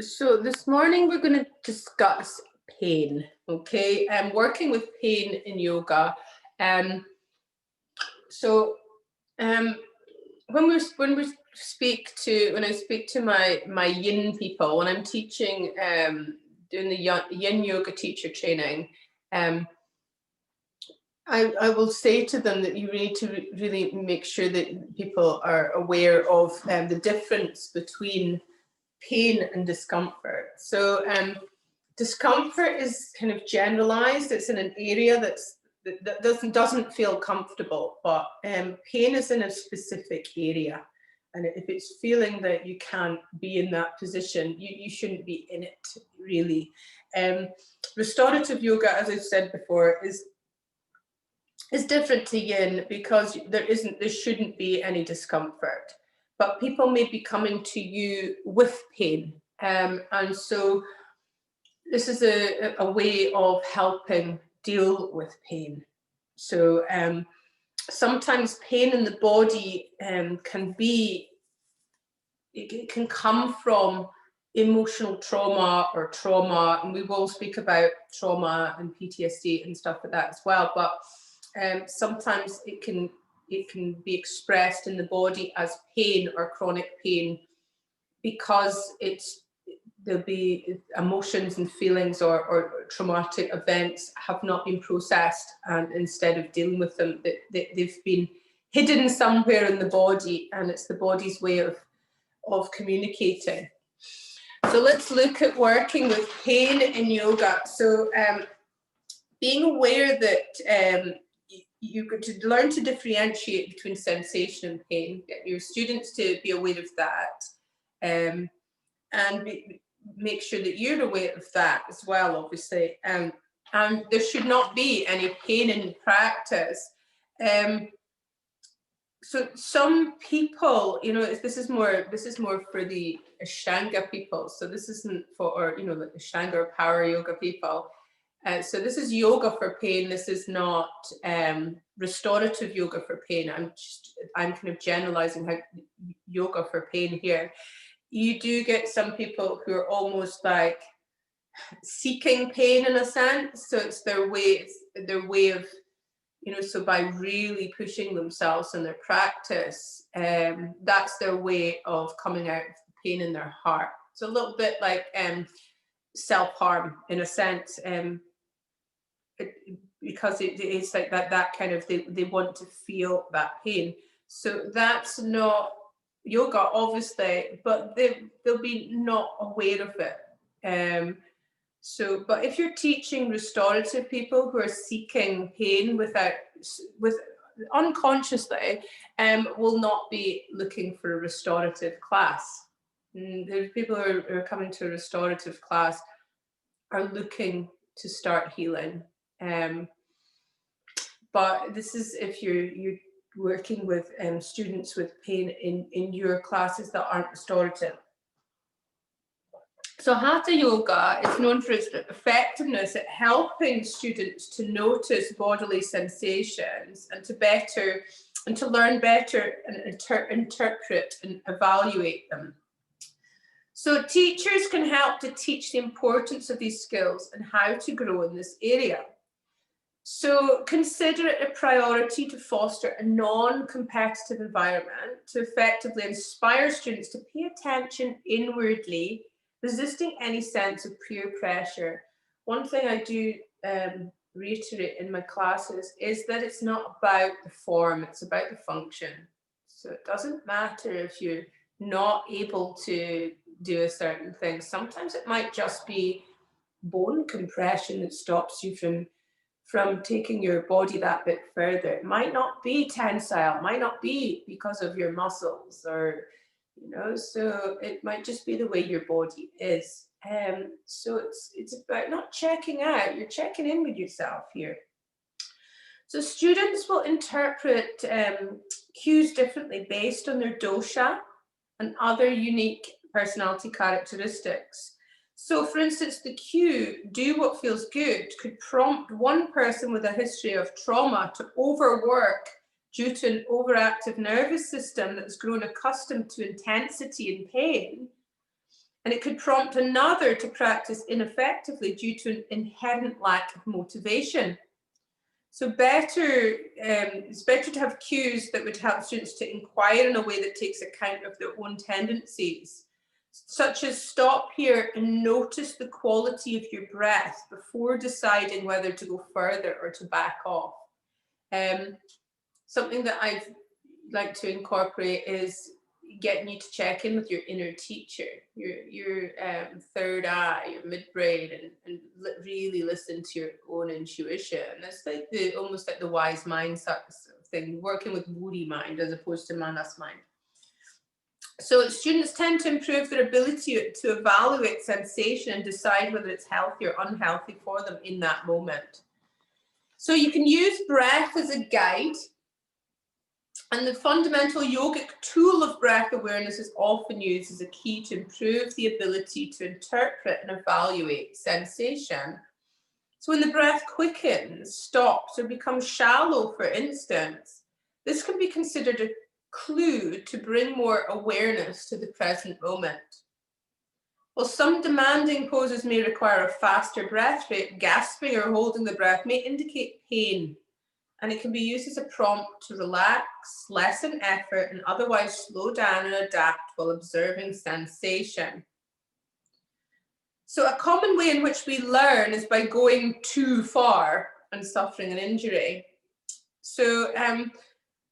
So this morning we're going to discuss pain, okay? And working with pain in yoga. Um, so when I speak to my yin people, when I'm teaching, doing the yin yoga teacher training, I will say to them that you need to really make sure that people are aware of the difference between pain and discomfort. So discomfort is kind of generalized. It's in an area that doesn't feel comfortable, but pain is in a specific area. And if it's feeling that you can't be in that position, you shouldn't be in it, really. Restorative yoga, as I've said before, is different to yin because there shouldn't be any discomfort. But people may be coming to you with pain. And so this is a way of helping deal with pain. So sometimes pain in the body it can come from emotional trauma or trauma, and we will speak about trauma and PTSD and stuff like that as well. But sometimes it can be expressed in the body as pain or chronic pain because there'll be emotions and feelings or traumatic events have not been processed, and instead of dealing with them, they've been hidden somewhere in the body, and it's the body's way of communicating. So let's look at working with pain in yoga. So being aware that you got to learn to differentiate between sensation and pain, get your students to be aware of that, and make sure that you're aware of that as well, obviously. And there should not be any pain in practice. So some people, this is more for the Ashtanga people. So this isn't for, the Ashtanga or power yoga people. So this is yoga for pain. This is not restorative yoga for pain. I'm kind of generalizing how yoga for pain here. You do get some people who are almost like seeking pain in a sense. So it's their way of, so by really pushing themselves in their practice, that's their way of coming out of the pain in their heart. It's a little bit like self-harm in a sense, because it is like that kind of, they want to feel that pain. So that's not yoga, obviously, but they'll be not aware of it. But if you're teaching restorative people who are seeking pain with unconsciously, will not be looking for a restorative class. The people who are coming to a restorative class are looking to start healing. But this is if you're working with students with pain in your classes that aren't restorative. So Hatha Yoga is known for its effectiveness at helping students to notice bodily sensations and to learn better and interpret and evaluate them. So teachers can help to teach the importance of these skills and how to grow in this area. So consider it a priority to foster a non-competitive environment to effectively inspire students to pay attention inwardly, resisting any sense of peer pressure. One thing I do reiterate in my classes is that it's not about the form, it's about the function. So it doesn't matter if you're not able to do a certain thing. Sometimes it might just be bone compression that stops you from taking your body that bit further. It might not be tensile, it might not be because of your muscles, or so it might just be the way your body is. So it's about not checking out, you're checking in with yourself here. So students will interpret cues differently based on their dosha and other unique personality characteristics. So for instance, the cue, do what feels good, could prompt one person with a history of trauma to overwork due to an overactive nervous system that's grown accustomed to intensity and pain. And it could prompt another to practice ineffectively due to an inherent lack of motivation. So it's better to have cues that would help students to inquire in a way that takes account of their own tendencies, such as stop here and notice the quality of your breath before deciding whether to go further or to back off. Something that I've like to incorporate is getting you to check in with your inner teacher, your third eye, your midbrain, and really listen to your own intuition. It's like almost like the wise mind sort of thing, working with Woody mind as opposed to Manas mind. So students tend to improve their ability to evaluate sensation and decide whether it's healthy or unhealthy for them in that moment. So you can use breath as a guide. And the fundamental yogic tool of breath awareness is often used as a key to improve the ability to interpret and evaluate sensation. So when the breath quickens, stops, or becomes shallow, for instance, this can be considered a clue to bring more awareness to the present moment. While some demanding poses may require a faster breath rate, gasping or holding the breath may indicate pain. And it can be used as a prompt to relax, lessen effort, and otherwise slow down and adapt while observing sensation. So a common way in which we learn is by going too far and suffering an injury. So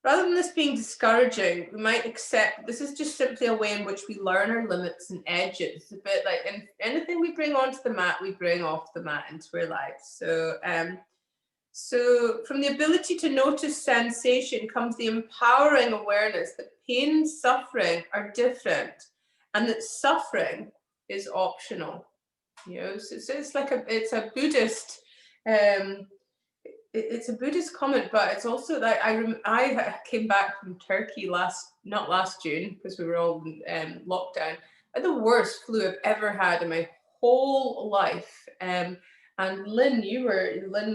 rather than this being discouraging, we might accept this is just simply a way in which we learn our limits and edges. It's a bit like anything we bring onto the mat, we bring off the mat into our lives. So from the ability to notice sensation comes the empowering awareness that pain and suffering are different and that suffering is optional. You know, so it's like it's a Buddhist it's a Buddhist comment, but it's also like I came back from Turkey not last June because we were all in lockdown. I had the worst flu I've ever had in my whole life. And Lynn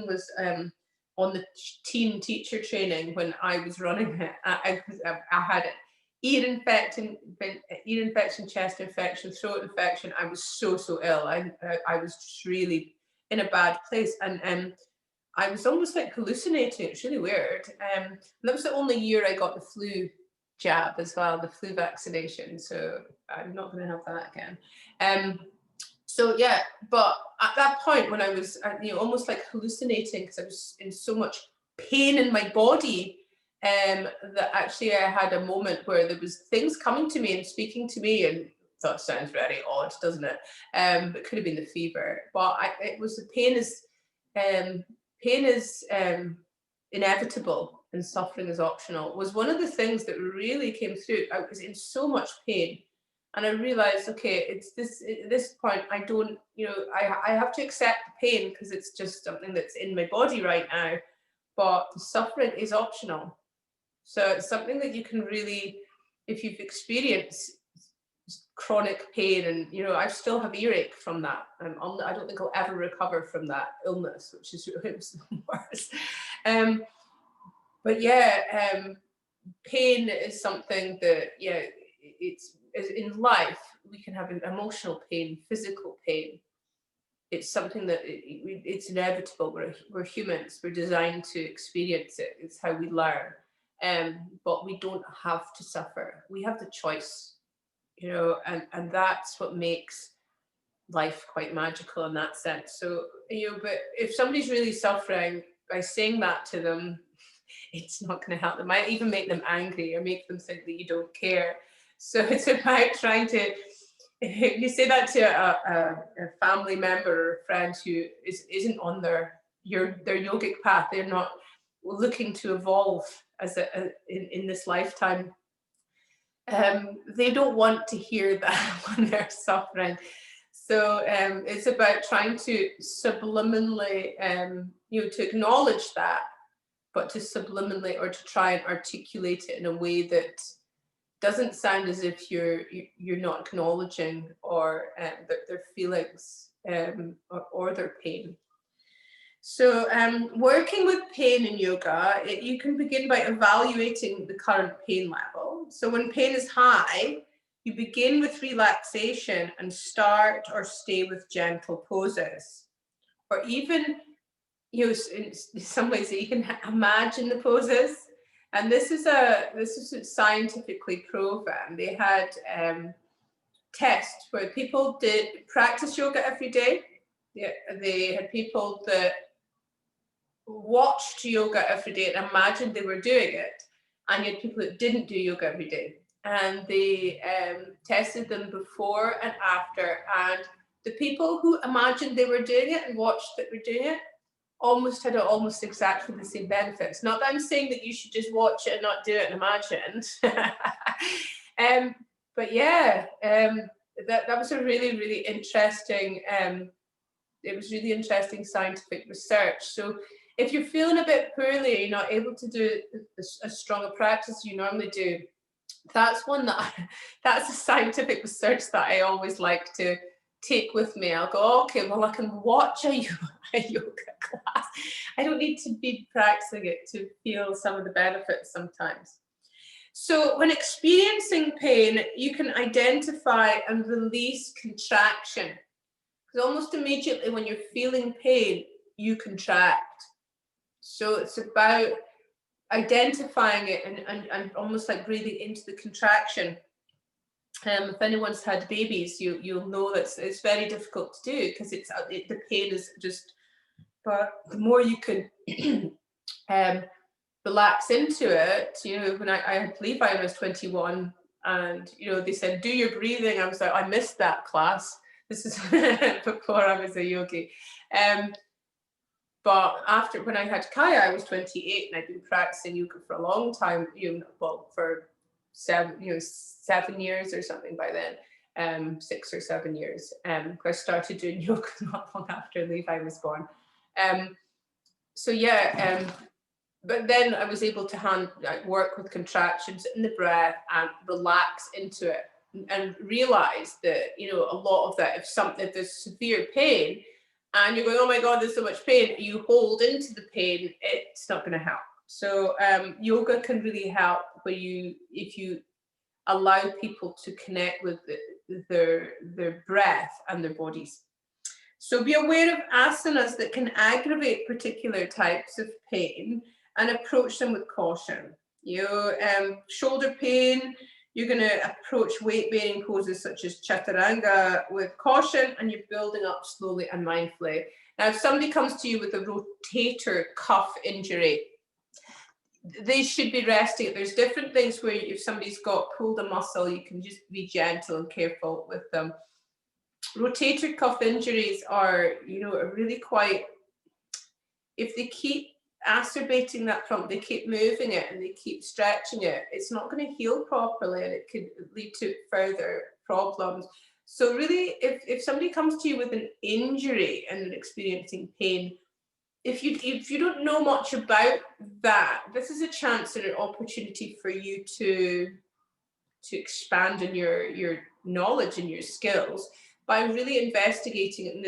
was on the team teacher training when I was running it. I had it. Ear infection, chest infection, throat infection. I was so ill. I was just really in a bad place, and I was almost like hallucinating. It's really weird. And that was the only year I got the flu jab as well, the flu vaccination. So I'm not going to have that again. So yeah, but at that point when I was, almost like hallucinating because I was in so much pain in my body, that actually I had a moment where there was things coming to me and speaking to me, and that sounds very odd, doesn't it? It could have been the fever, but it was the pain is inevitable and suffering is optional. Was one of the things that really came through. I was in so much pain. And I realized, okay, it's at this point, I don't, I have to accept the pain because it's just something that's in my body right now, but the suffering is optional. So it's something that you can really, if you've experienced chronic pain, and, I still have earache from that. I don't think I'll ever recover from that illness, which is really worse. But yeah, pain is something that, it's in life, we can have emotional pain, physical pain. It's something that it's inevitable. We're humans. We're designed to experience it. It's how we learn. But we don't have to suffer. We have the choice, and that's what makes life quite magical in that sense. So, but if somebody's really suffering, by saying that to them, it's not going to help them. It might even make them angry or make them think that you don't care. So it's about trying to, if you say that to a family member or a friend who isn't on their yogic path, they're not looking to evolve in this lifetime. They don't want to hear that when they're suffering. So it's about trying to subliminally, to acknowledge that, but to subliminally or to try and articulate it in a way that doesn't sound as if you're not acknowledging or their feelings or their pain. So working with pain in yoga, you can begin by evaluating the current pain level. So when pain is high, you begin with relaxation and start or stay with gentle poses. Or even, you know, in some ways you can imagine the poses. And this is scientifically proven. They had tests where people did practice yoga every day. They had people that watched yoga every day and imagined they were doing it, and you had people that didn't do yoga every day, and they tested them before and after, and the people who imagined they were doing it and watched that were doing it had almost exactly the same benefits. Not that I'm saying that you should just watch it and not do it and imagine. But yeah, that was a really, really interesting it was really interesting scientific research. So if you're feeling a bit poorly, you're not able to do as strong a practice you normally do, that's a scientific research that I always like to take with me. I'll go, okay, well, I can watch a yoga class. I don't need to be practicing it to feel some of the benefits sometimes. So when experiencing pain, you can identify and release contraction. Because almost immediately when you're feeling pain, you contract. So it's about identifying it and almost like breathing into the contraction. If anyone's had babies, you'll know that it's very difficult to do because the pain is just, but the more you can relax into it, you know, when I had Levi when I was 21, and you know, they said do your breathing. I was like, I missed that class. This is before I was a yogi. But after, when I had Kaya, I was 28 and I'd been practicing yoga for a long time, you know, well, for 7 years or something by then, 6 or 7 years. I started doing yoga not long after Levi was born. So yeah, but then I was able to work with contractions in the breath and relax into it and realize that, you know, a lot of that, if there's severe pain and you're going, oh my God, there's so much pain, you hold into the pain, it's not going to help. So yoga can really help if you allow people to connect with their breath and their bodies. So be aware of asanas that can aggravate particular types of pain and approach them with caution. Shoulder pain, you're going to approach weight-bearing poses such as chaturanga with caution, and you're building up slowly and mindfully. Now, if somebody comes to you with a rotator cuff injury, they should be resting. There's different things where if somebody's pulled a muscle, you can just be gentle and careful with them. Rotator cuff injuries are, you know, really quite, if they keep acerbating that problem, they keep moving it and they keep stretching it, it's not going to heal properly and it could lead to further problems. So really, if somebody comes to you with an injury and experiencing pain, if you don't know much about that, this is a chance and an opportunity for you to expand in your knowledge and your skills by really investigating it. And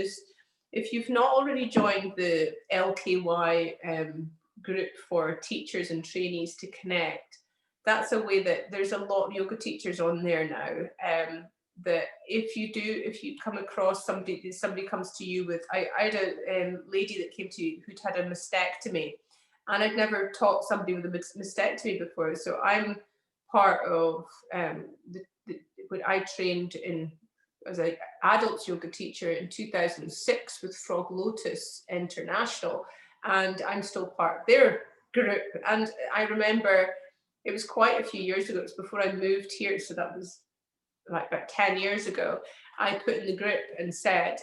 if you've not already joined the LKY group for teachers and trainees to connect, that's a way that there's a lot of yoga teachers on there now. That if you come across somebody comes to you with, I had a lady that came to you who'd had a mastectomy, and I'd never taught somebody with a mastectomy before. So I'm part of when I trained as an adult yoga teacher in 2006 with Frog Lotus International, and I'm still part of their group. And I remember it was quite a few years ago, it was before I moved here, so that was like about 10 years ago. I put in the group and said,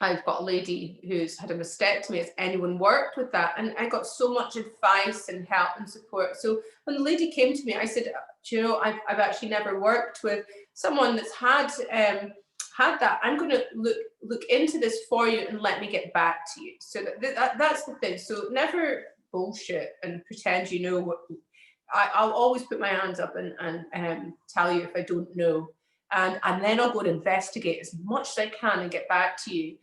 I've got a lady who's had a mastectomy, has anyone worked with that? And I got so much advice and help and support. So when the lady came to me, I said, do you know, I've actually never worked with someone that's had that. I'm going to look into this for you and let me get back to you. So that's the thing. So never bullshit and pretend you know what. I'll always put my hands up and tell you if I don't know. And then I'll go and investigate as much as I can and get back to you.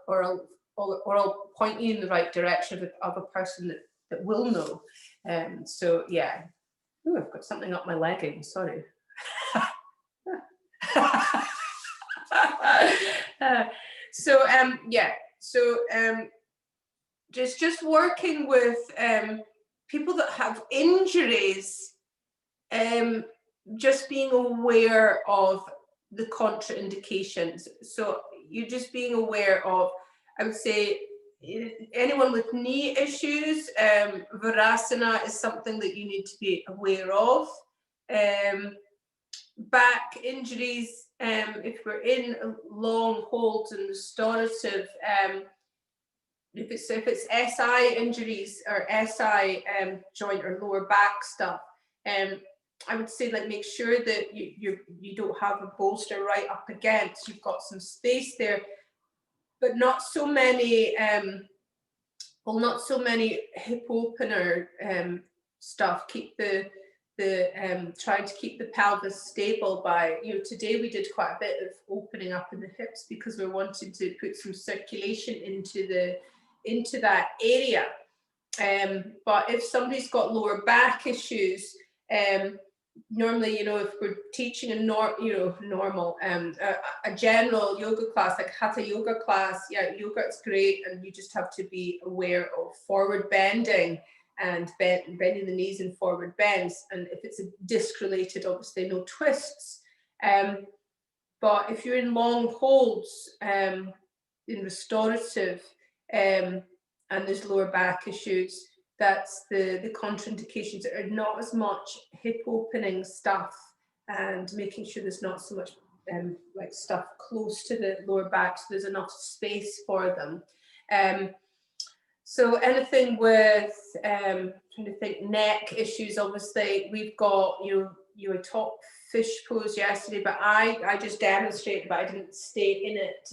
Or I'll point you in the right direction of a person that will know. So yeah. Ooh, I've got something up my legging, sorry. Just working with people that have injuries, just being aware of the contraindications. So you're just being aware of, I would say, anyone with knee issues, Virasana is something that you need to be aware of. Back injuries, if we're in long holds and restorative, if it's SI injuries or SI joint or lower back stuff, I would say, like, make sure that you don't have a bolster right up against. You've got some space there, but not so many not so many hip opener stuff. Keep the trying to keep the pelvis stable by, today we did quite a bit of opening up in the hips because we're wanting to put some circulation into that area. But if somebody's got lower back issues, normally, if we're teaching a normal a general yoga class, like hatha yoga class, yoga is great, and you just have to be aware of forward bending and bending the knees in forward bends. And if it's a disc related, obviously no twists. But if you're in long holds, in restorative, and there's lower back issues, that's the contraindications. Are not as much hip opening stuff, and making sure there's not so much like stuff close to the lower back, so there's enough space for them. So anything with trying to think, neck issues, obviously we've got you top fish pose yesterday, but I just demonstrated, but I didn't stay in it.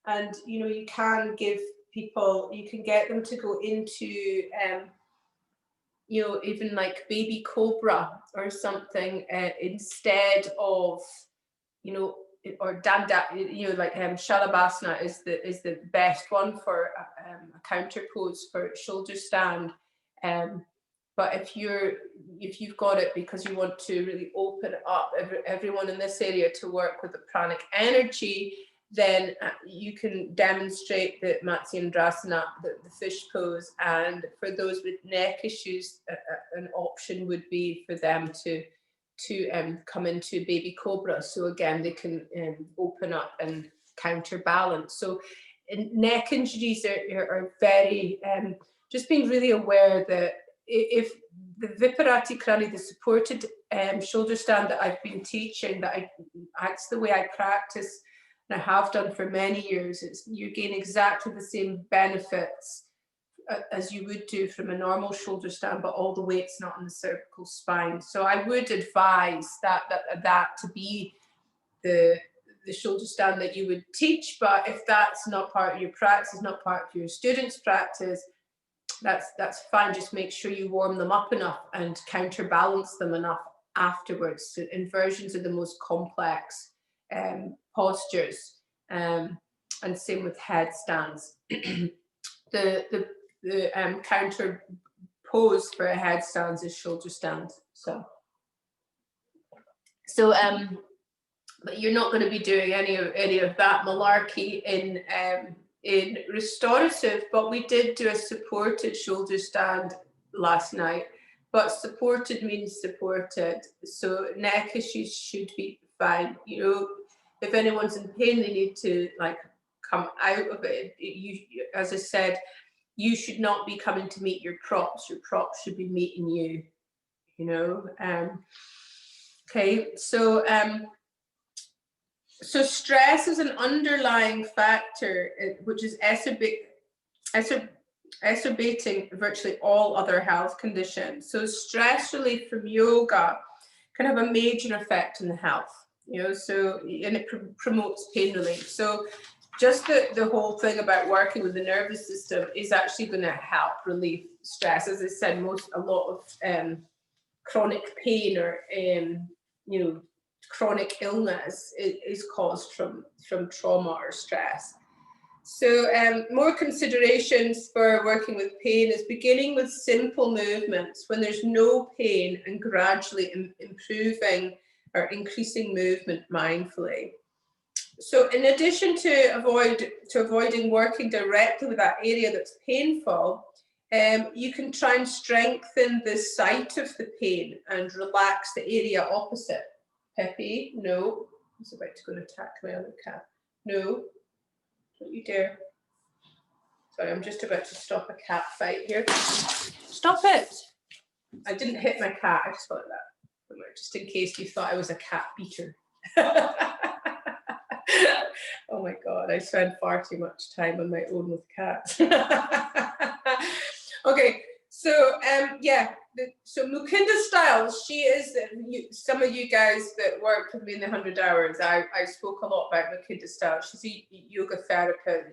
And you can give people, you can get them to go into even like baby cobra or something, instead of or danda, like Shalabhasana is the best one for a counter pose for shoulder stand. But if you've got it because you want to really open up everyone in this area to work with the pranic energy, then you can demonstrate the Matsyendrasana, the fish pose. And for those with neck issues, an option would be for them to come into baby cobra. So again, they can open up and counterbalance. So neck injuries are very, just being really aware that if the Viparati Krani, the supported shoulder stand that I've been teaching, that's the way I practice, and I have done for many years, you gain exactly the same benefits as you would do from a normal shoulder stand, but all the weight's not on the cervical spine. So I would advise that to be the shoulder stand that you would teach. But if that's not part of your practice, not part of your students' practice, that's fine. Just make sure you warm them up enough and counterbalance them enough afterwards. So inversions are the most complex postures, and same with headstands. The counter pose for a headstand is shoulder stand. So but you're not going to be doing any of that malarkey in restorative. But we did do a supported shoulder stand last night. But supported means supported. So neck issues should be fine. If anyone's in pain, they need to come out of it. As I said, you should not be coming to meet your props. Your props should be meeting you. Okay, so stress is an underlying factor which is exacerbating virtually all other health conditions. So stress relief from yoga can have a major effect on the health. And it promotes pain relief. So just the whole thing about working with the nervous system is actually going to help relieve stress. As I said, a lot of chronic pain or chronic illness is caused from trauma or stress. So more considerations for working with pain is beginning with simple movements when there's no pain and gradually improving or increasing movement mindfully. So in addition to avoiding working directly with that area that's painful, you can try and strengthen the site of the pain and relax the area opposite. Peppy, no. He's about to go and attack my other cat. No, don't you dare. Sorry, I'm just about to stop a cat fight here. Stop it. I didn't hit my cat, I just thought that. Just in case you thought I was a cat beater. Oh my God, I spend far too much time on my own with cats. Okay, so yeah, so Mukunda Styles, she is, some of you guys that worked with me in the 100 hours, I spoke a lot about Mukunda Styles. She's a yoga therapist.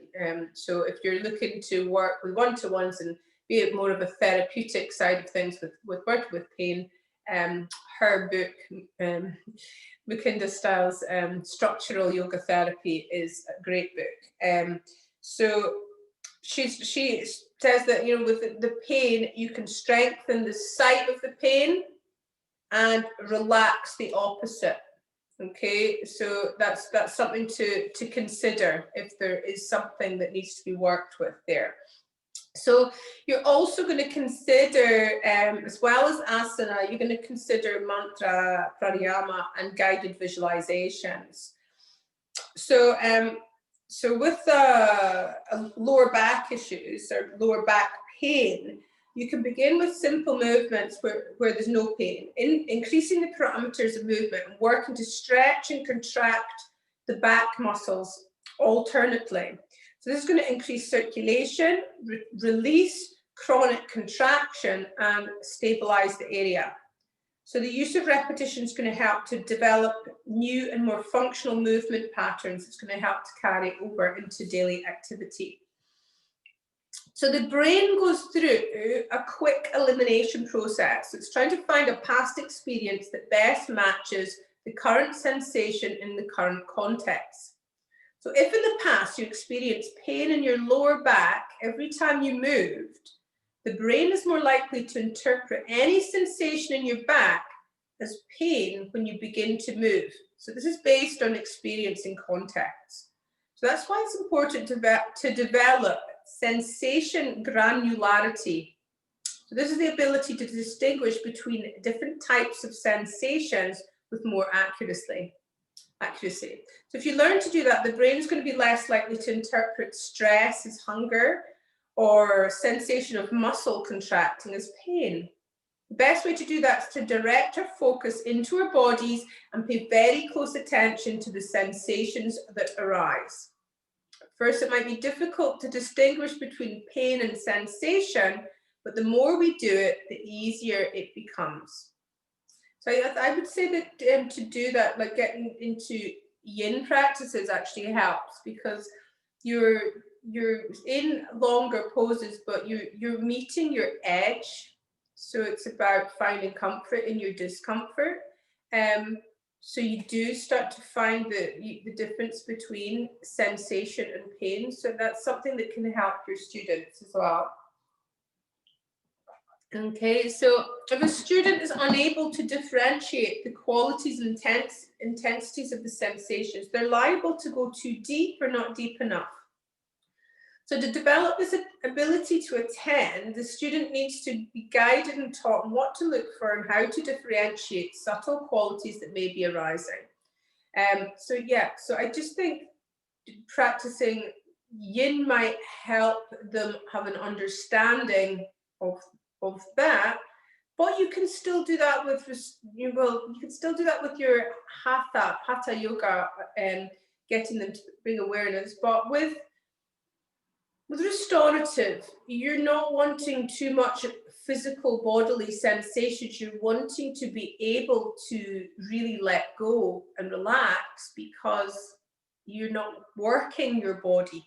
So if you're looking to work with one-to-ones and be it more of a therapeutic side of things with working with pain, her book, Mukunda Styles, Structural Yoga Therapy, is a great book. So she says that, you know, with the pain, you can strengthen the site of the pain and relax the opposite. Okay, so that's something to consider if there is something that needs to be worked with there. So you're also going to consider, as well as asana, you're going to consider mantra, pranayama, and guided visualizations. So, so with lower back issues or lower back pain, you can begin with simple movements where there's no pain, increasing the parameters of movement and working to stretch and contract the back muscles alternately. So this is going to increase circulation, release chronic contraction, and stabilize the area. So the use of repetition is going to help to develop new and more functional movement patterns. It's going to help to carry over into daily activity. So the brain goes through a quick elimination process. It's trying to find a past experience that best matches the current sensation in the current context. So if in the past you experienced pain in your lower back every time you moved, the brain is more likely to interpret any sensation in your back as pain when you begin to move. So this is based on experience and context. So that's why it's important to develop sensation granularity. So this is the ability to distinguish between different types of sensations with more accuracy. So if you learn to do that, the brain is going to be less likely to interpret stress as hunger or sensation of muscle contracting as pain. The best way to do that is to direct our focus into our bodies and pay very close attention to the sensations that arise. First, it might be difficult to distinguish between pain and sensation, but the more we do it, the easier it becomes. So I would say that to do that, like getting into yin practices actually helps, because you're in longer poses, but you're meeting your edge. So it's about finding comfort in your discomfort. So you do start to find the difference between sensation and pain. So that's something that can help your students as well. Okay, so if a student is unable to differentiate the qualities and intensities of the sensations, they're liable to go too deep or not deep enough. So to develop this ability to attend, the student needs to be guided and taught on what to look for and how to differentiate subtle qualities that may be arising. So yeah, so I just think practicing yin might help them have an understanding of that, but you can still do that with, you can still do that with your hatha yoga and getting them to bring awareness. But with restorative, you're not wanting too much physical bodily sensations. You're wanting to be able to really let go and relax because you're not working your body.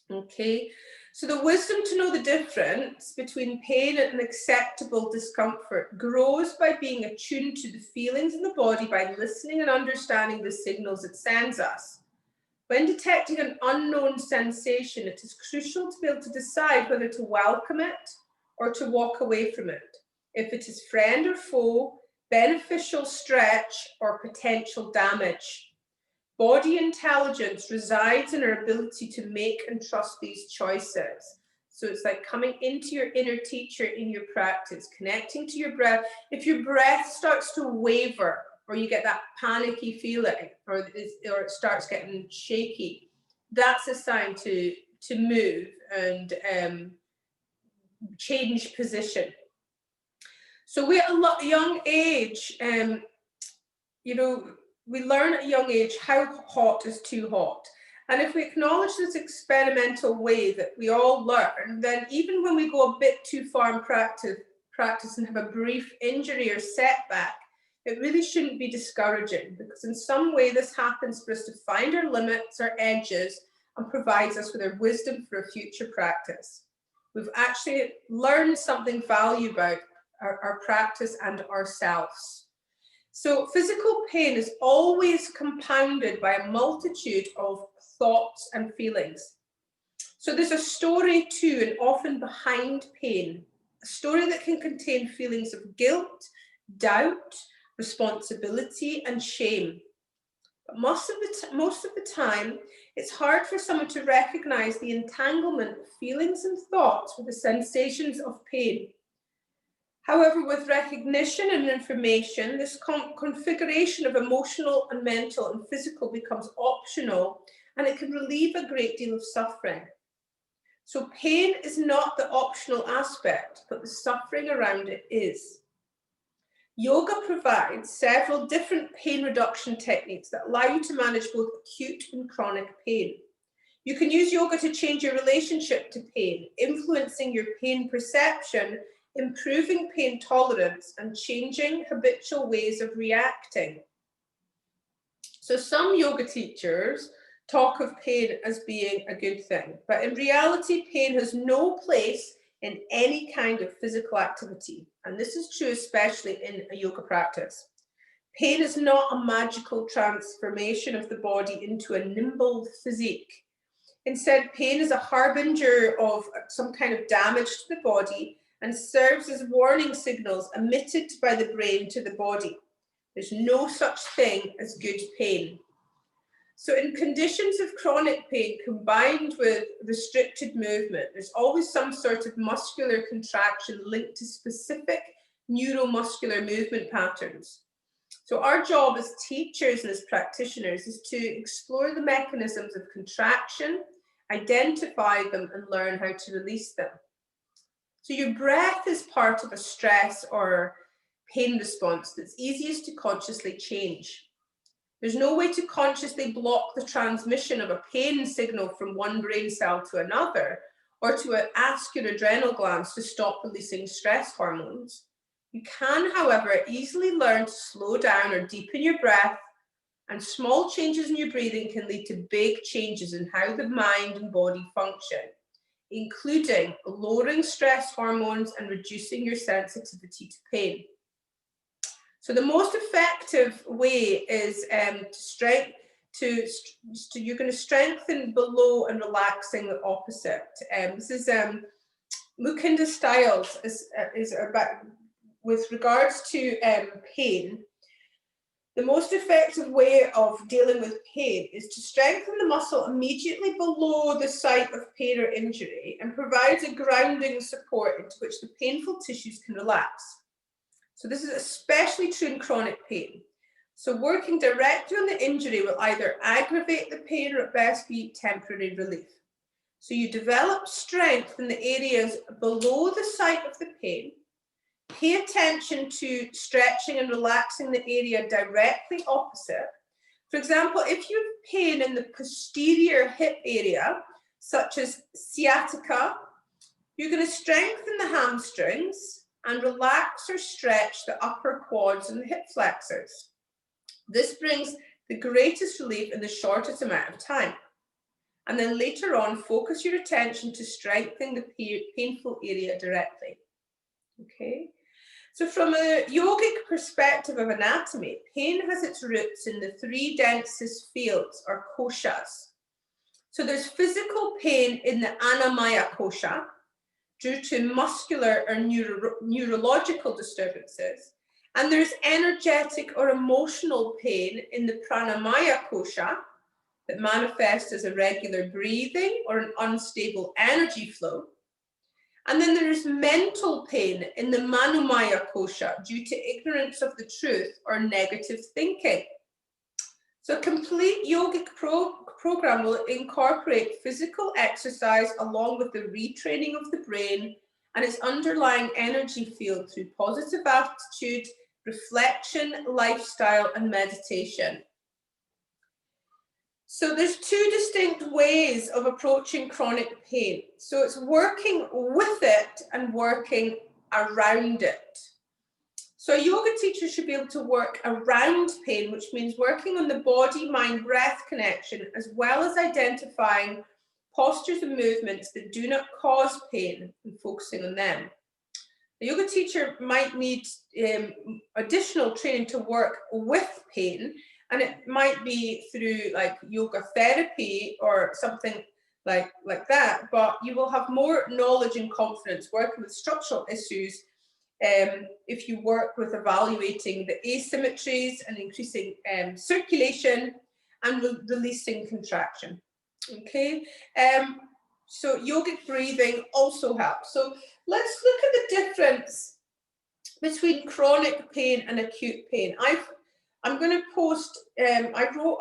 Okay, so the wisdom to know the difference between pain and acceptable discomfort grows by being attuned to the feelings in the body, by listening and understanding the signals it sends us. When detecting an unknown sensation, it is crucial to be able to decide whether to welcome it or to walk away from it. If it is friend or foe, beneficial stretch, or potential damage. Body intelligence resides in our ability to make and trust these choices. So it's like coming into your inner teacher in your practice, connecting to your breath. If your breath starts to waver, or you get that panicky feeling, or it starts getting shaky, that's a sign to move and change position. So we at a young age, you know, we learn at a young age how hot is too hot. And if we acknowledge this experimental way that we all learn, then even when we go a bit too far in practice and have a brief injury or setback, it really shouldn't be discouraging, because in some way this happens for us to find our limits, our edges, and provides us with our wisdom for a future practice. We've actually learned something valuable about our practice and ourselves. So physical pain is always compounded by a multitude of thoughts and feelings. So there's a story too, and often behind pain, a story that can contain feelings of guilt, doubt, responsibility, and shame. But most of the time, it's hard for someone to recognize the entanglement of feelings and thoughts with the sensations of pain. However, with recognition and information, this configuration of emotional and mental and physical becomes optional, and it can relieve a great deal of suffering. So pain is not the optional aspect, but the suffering around it is. Yoga provides several different pain reduction techniques that allow you to manage both acute and chronic pain. You can use yoga to change your relationship to pain, influencing your pain perception, improving pain tolerance, and changing habitual ways of reacting. So some yoga teachers talk of pain as being a good thing, but in reality, pain has no place in any kind of physical activity. And this is true especially in a yoga practice. Pain is not a magical transformation of the body into a nimble physique. Instead, pain is a harbinger of some kind of damage to the body and serves as warning signals emitted by the brain to the body. There's no such thing as good pain. So in conditions of chronic pain combined with restricted movement, there's always some sort of muscular contraction linked to specific neuromuscular movement patterns. So our job as teachers and as practitioners is to explore the mechanisms of contraction, identify them, and learn how to release them. So your breath is part of a stress or pain response that's easiest to consciously change. There's no way to consciously block the transmission of a pain signal from one brain cell to another, or to ask your adrenal glands to stop releasing stress hormones. You can, however, easily learn to slow down or deepen your breath, and small changes in your breathing can lead to big changes in how the mind and body function, including lowering stress hormones and reducing your sensitivity to pain. So the most effective way is you're going to strengthen below and relaxing the opposite. This is Mukunda Styles is about, with regards to pain. The most effective way of dealing with pain is to strengthen the muscle immediately below the site of pain or injury, and provides a grounding support into which the painful tissues can relax. So this is especially true in chronic pain. So working directly on the injury will either aggravate the pain or at best be temporary relief. So you develop strength in the areas below the site of the pain. Pay attention to stretching and relaxing the area directly opposite. For example, if you have pain in the posterior hip area, such as sciatica, you're going to strengthen the hamstrings and relax or stretch the upper quads and the hip flexors. This brings the greatest relief in the shortest amount of time. And then later on, focus your attention to strengthening the painful area directly. Okay. So from a yogic perspective of anatomy, pain has its roots in the three densest fields, or koshas. So there's physical pain in the Annamaya kosha, due to muscular or neurological disturbances, And there's energetic or emotional pain in the pranamaya kosha that manifests as irregular breathing or an unstable energy flow. And then there is mental pain in the manomaya kosha due to ignorance of the truth or negative thinking. So a complete yogic program will incorporate physical exercise along with the retraining of the brain and its underlying energy field through positive attitude, reflection, lifestyle, and meditation. So there's two distinct ways of approaching chronic pain. So it's working with it and working around it. So a yoga teacher should be able to work around pain, which means working on the body, mind, breath connection, as well as identifying postures and movements that do not cause pain and focusing on them. A yoga teacher might need additional training to work with pain, and it might be through like yoga therapy or something like that, but you will have more knowledge and confidence working with structural issues if you work with evaluating the asymmetries and increasing circulation and releasing contraction. Okay, so yogic breathing also helps. So let's look at the difference between chronic pain and acute pain. I'm going to post. I wrote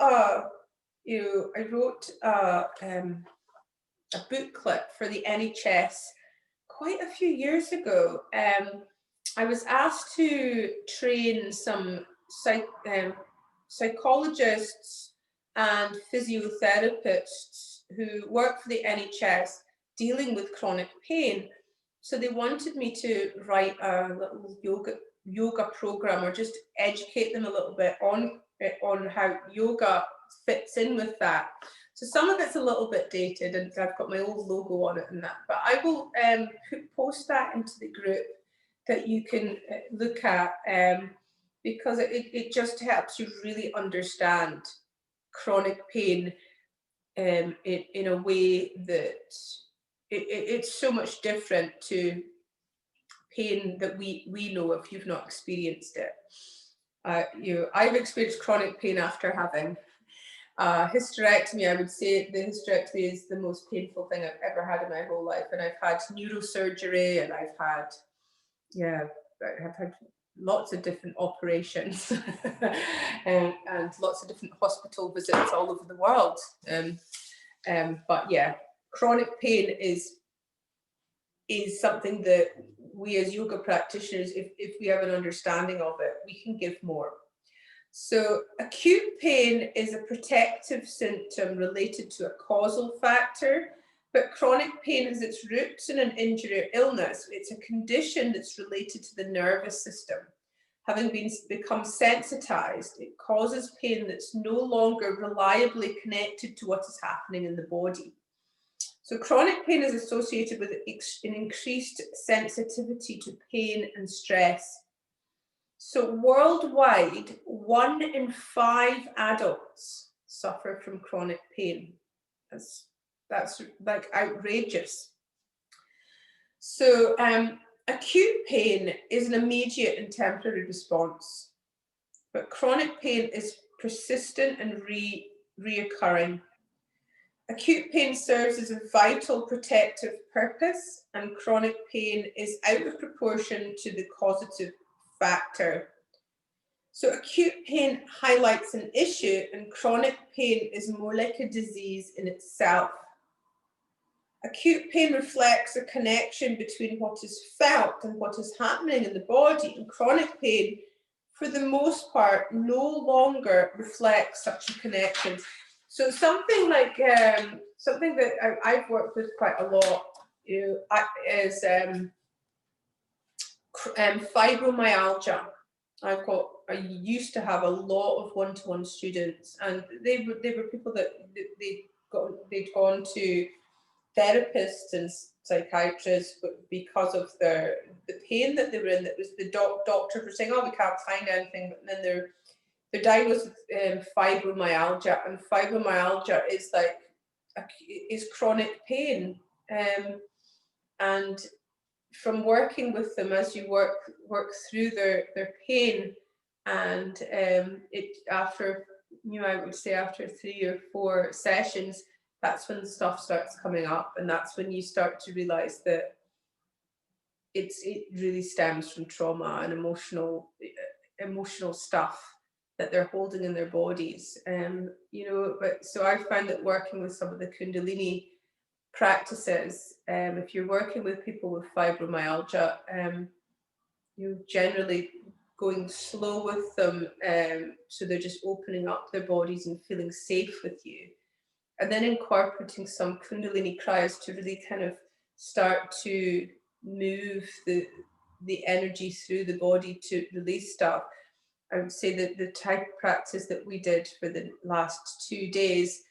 a booklet for the NHS quite a few years ago. I was asked to train some psychologists and physiotherapists who work for the NHS dealing with chronic pain. So they wanted me to write a little yoga program or just educate them a little bit on how yoga fits in with that. So some of it's a little bit dated and I've got my old logo on it and that, but I will post that into the group that you can look at because it just helps you really understand chronic pain in a way that it's so much different to pain that we know if you've not experienced it. I've experienced chronic pain after having hysterectomy. I would say the hysterectomy is the most painful thing I've ever had in my whole life, and I've had neurosurgery, and I've had lots of different operations and lots of different hospital visits all over the world. But yeah, chronic pain is something that we as yoga practitioners, if we have an understanding of it, we can give more. So acute pain is a protective symptom related to a causal factor, but chronic pain has its roots in an injury or illness. It's a condition that's related to the nervous system. Having become sensitized, it causes pain that's no longer reliably connected to what is happening in the body. So chronic pain is associated with an increased sensitivity to pain and stress. So worldwide, 1 in 5 adults suffer from chronic pain. That's like outrageous. So acute pain is an immediate and temporary response, but chronic pain is persistent and reoccurring. Acute pain serves as a vital protective purpose, and chronic pain is out of proportion to the causative factor. So acute pain highlights an issue, and chronic pain is more like a disease in itself. Acute pain reflects a connection between what is felt and what is happening in the body, and chronic pain, for the most part, no longer reflects such a connection. So something like something that I've worked with quite a lot, is fibromyalgia. I used to have a lot of one-to-one students, and they were people that they'd gone to therapists and psychiatrists because of the pain that they were in. That was the doctors were saying, "Oh, we can't find anything," but then they're diagnosed with fibromyalgia, and fibromyalgia is chronic pain, and from working with them, as you work through their pain, and it after, you know, I would say after 3 or 4 sessions, that's when the stuff starts coming up, and that's when you start to realize that it really stems from trauma and emotional stuff that they're holding in their bodies. You know, but so I found that working with some of the Kundalini practices, if you're working with people with fibromyalgia, you're generally going slow with them, so they're just opening up their bodies and feeling safe with you, and then incorporating some Kundalini cries to really kind of start to move the energy through the body to release stuff. I would say that the type of practice that we did for the last 2 days,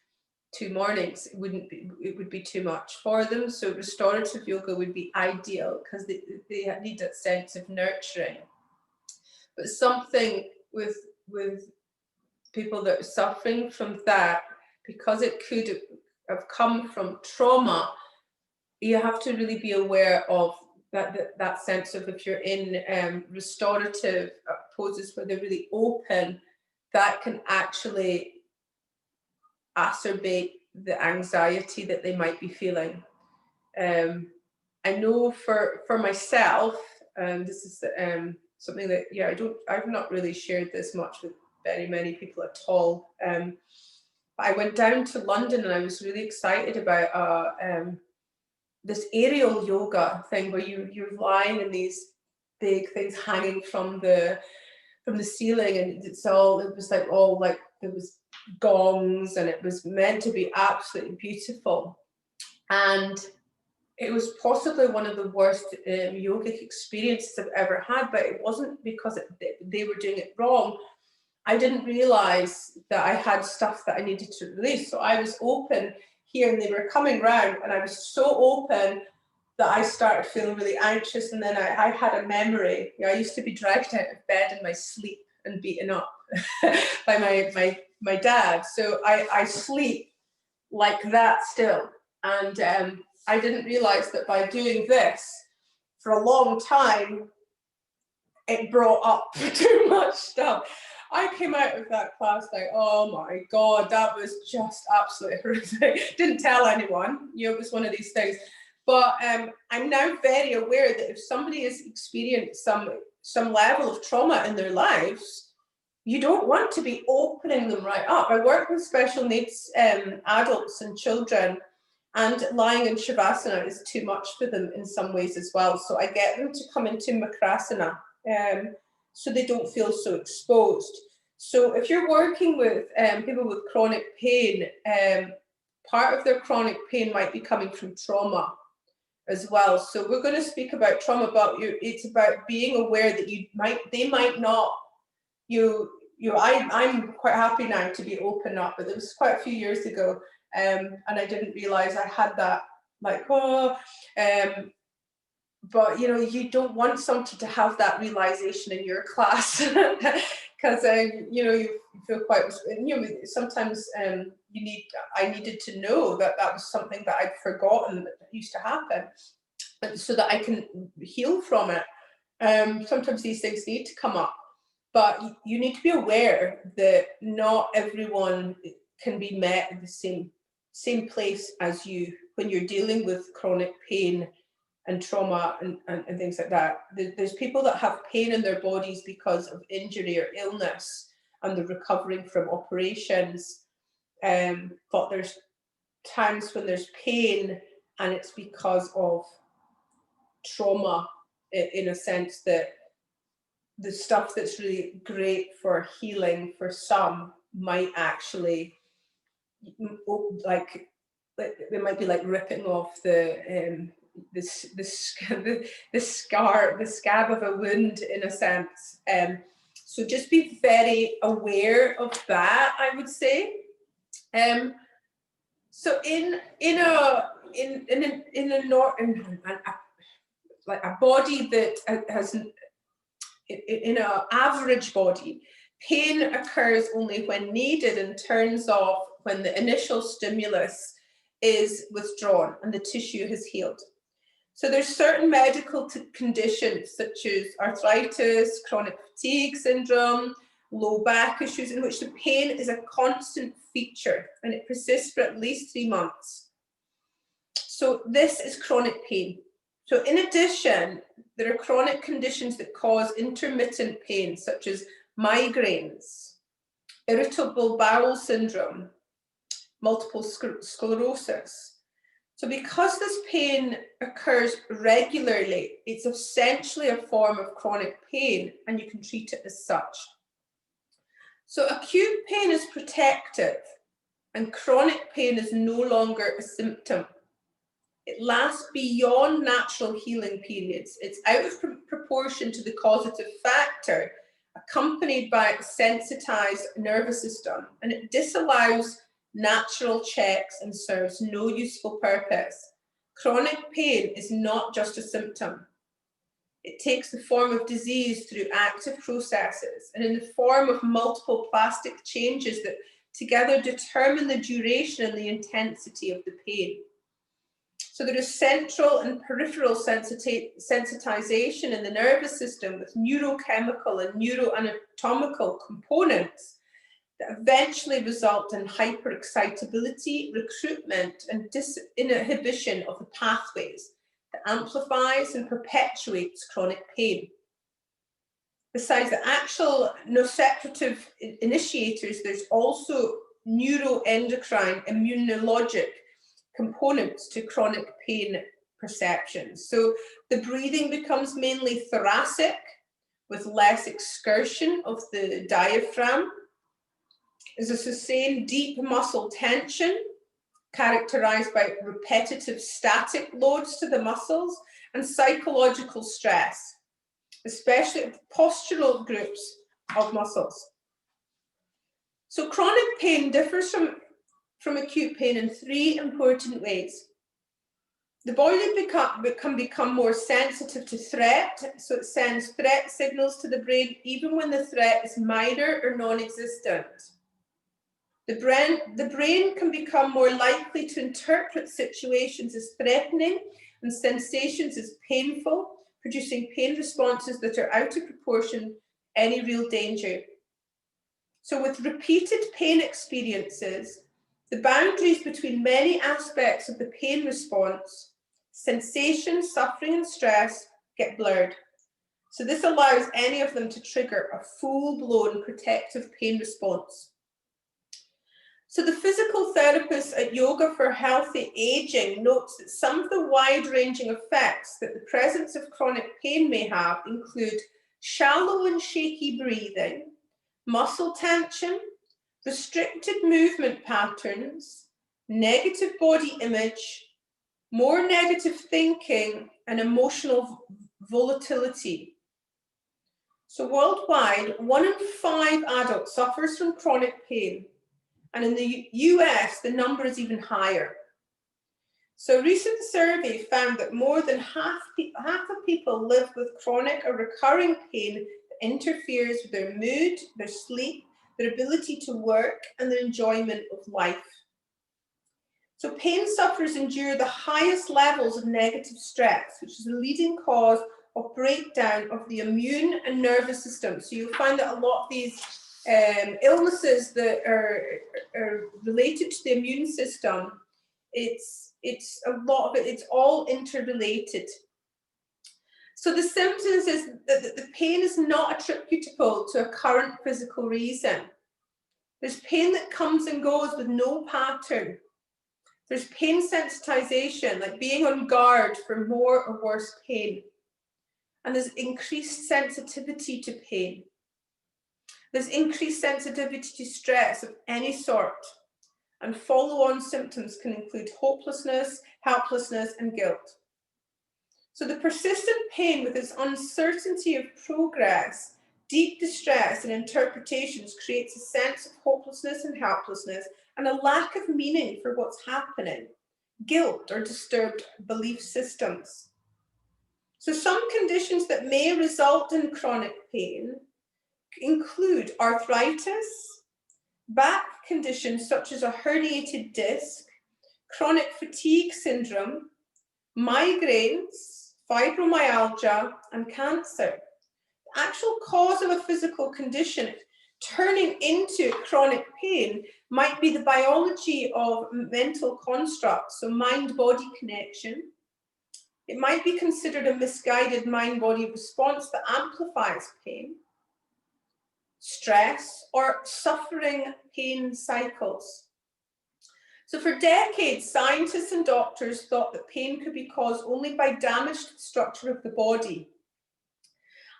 2 mornings, it would be too much for them. So restorative yoga would be ideal because they need that sense of nurturing. But something with people that are suffering from that, because it could have come from trauma, you have to really be aware of that sense of, if you're in restorative poses where they're really open, that can actually exacerbate the anxiety that they might be feeling. I know for myself, this is something that, yeah, I've not really shared this much with very many people at all. But I went down to London and I was really excited about this aerial yoga thing where you're lying in these big things hanging from the ceiling, and it was like all like, there was gongs, and it was meant to be absolutely beautiful. And it was possibly one of the worst yogic experiences I've ever had, but it wasn't because they were doing it wrong. I didn't realize that I had stuff that I needed to release. So I was open here and they were coming round, and I was so open that I started feeling really anxious. And then I had a memory. You know, I used to be dragged out of bed in my sleep and beaten up by my dad. So I sleep like that still. And I didn't realize that by doing this for a long time, it brought up too much stuff. I came out of that class like, oh my God, that was just absolutely horrific. Didn't tell anyone, you know, it was one of these things. But I'm now very aware that if somebody has experienced some level of trauma in their lives, you don't want to be opening them right up. I work with special needs adults and children, and lying in Shavasana is too much for them in some ways as well. So I get them to come into Makrasana, so they don't feel so exposed. So if you're working with people with chronic pain, part of their chronic pain might be coming from trauma as well. So we're going to speak about trauma, but it's about being aware that they might not, I'm quite happy now to be open up, but it was quite a few years ago, and I didn't realize I had that, like, but you know, you don't want somebody to have that realization in your class, because you know, you feel quite, you know, sometimes I needed to know that was something that I'd forgotten that used to happen, so that I can heal from it. Sometimes these things need to come up, but you need to be aware that not everyone can be met at the same place as you when you're dealing with chronic pain and trauma and things like that. There's people that have pain in their bodies because of injury or illness, and they're recovering from operations. But there's times when there's pain and it's because of trauma, in a sense that the stuff that's really great for healing for some might actually, like, it might be like ripping off the scab of a wound, in a sense. So just be very aware of that, I would say. So in a body that has, in an average body, pain occurs only when needed and turns off when the initial stimulus is withdrawn and the tissue has healed. So there's certain medical conditions such as arthritis, chronic fatigue syndrome, low back issues in which the pain is a constant feature and it persists for at least 3 months. So this is chronic pain. So in addition, there are chronic conditions that cause intermittent pain, such as migraines, irritable bowel syndrome, multiple sclerosis. So because this pain occurs regularly, it's essentially a form of chronic pain and you can treat it as such. So acute pain is protective and chronic pain is no longer a symptom. It lasts beyond natural healing periods. It's out of proportion to the causative factor, accompanied by a sensitized nervous system, and it disallows natural checks and serves no useful purpose. Chronic pain is not just a symptom. It takes the form of disease through active processes and in the form of multiple plastic changes that together determine the duration and the intensity of the pain. So there is central and peripheral sensitization in the nervous system with neurochemical and neuroanatomical components that eventually result in hyperexcitability, recruitment, and disinhibition of the pathways that amplifies and perpetuates chronic pain. Besides the actual nociceptive initiators, there's also neuroendocrine immunologic components to chronic pain perceptions. So the breathing becomes mainly thoracic with less excursion of the diaphragm. There's a sustained deep muscle tension characterized by repetitive static loads to the muscles and psychological stress, especially postural groups of muscles. So chronic pain differs from acute pain in 3 important ways. The body can become more sensitive to threat, so it sends threat signals to the brain even when the threat is minor or non-existent. The brain can become more likely to interpret situations as threatening and sensations as painful, producing pain responses that are out of proportion to any real danger. So with repeated pain experiences, the boundaries between many aspects of the pain response, sensation, suffering, and stress get blurred. So this allows any of them to trigger a full-blown protective pain response. So the physical therapist at Yoga for Healthy Aging notes that some of the wide-ranging effects that the presence of chronic pain may have include shallow and shaky breathing, muscle tension, restricted movement patterns, negative body image, more negative thinking, and emotional volatility. So worldwide, 1 in 5 adults suffers from chronic pain. And in the US, the number is even higher. So a recent survey found that more than half of people live with chronic or recurring pain that interferes with their mood, their sleep, their ability to work, and their enjoyment of life. So pain sufferers endure the highest levels of negative stress, which is the leading cause of breakdown of the immune and nervous system. So you'll find that a lot of these illnesses that are related to the immune system, it's a lot of it, it's all interrelated. So the symptoms is that the pain is not attributable to a current physical reason. There's pain that comes and goes with no pattern. There's pain sensitization, like being on guard for more or worse pain. And there's increased sensitivity to pain. There's increased sensitivity to stress of any sort. And follow-on symptoms can include hopelessness, helplessness, and guilt. So the persistent pain with its uncertainty of progress, deep distress and interpretations creates a sense of hopelessness and helplessness and a lack of meaning for what's happening, guilt or disturbed belief systems. So some conditions that may result in chronic pain include arthritis, back conditions such as a herniated disc, chronic fatigue syndrome, migraines, fibromyalgia, and cancer. The actual cause of a physical condition turning into chronic pain might be the biology of mental constructs, so mind-body connection. It might be considered a misguided mind-body response that amplifies pain, stress, or suffering pain cycles. So for decades, scientists and doctors thought that pain could be caused only by damage to the structure of the body.